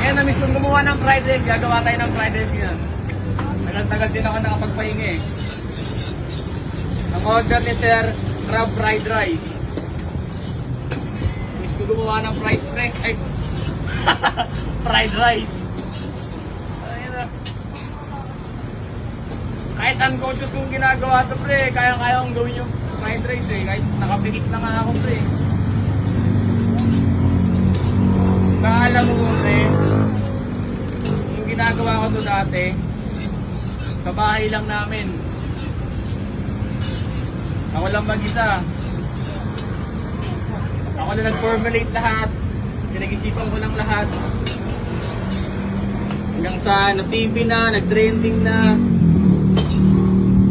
Ngayon na-miss kong gumawa ng fried rice, gagawa tayo ng fried rice ngayon. Tagal-tagal din ako nakapagpahinga eh. Ang order ni Sir, crab fried rice. Miss ko gumawa ng fried rice. Ay, fried rice. Ayun na. Kahit unconscious kong ginagawa ito pre, kaya-kaya kong gawin yung fried rice eh. Kahit nakapikit na nga ako pre. Kala mo pre, yung ginagawa ko ito dati, sa bahay lang namin. Ako lang mag-isa. Ako na nag-formulate lahat. Pinag-isipan ko lang lahat. Hanggang sa na-TV na, nag-trending na.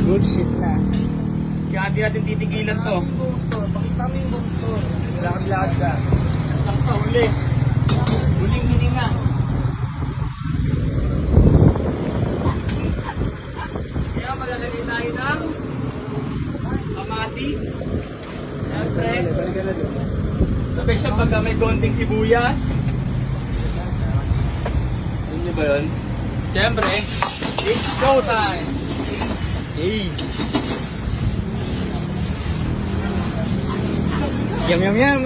Good shit na. Kaya hindi natin titigilan to. Buong store. Pakita mo yung buong store. Lakad-lakad ka. Lang sa huli. Huling hininga. Kaya malalagay tayo ng kamatis. Siyempre. Balik ka na doon. Sabi siya pagka may konting sibuyas. Yun nyo ba yun? Siyempre, it's go time! Hey! Yum, yum, yum.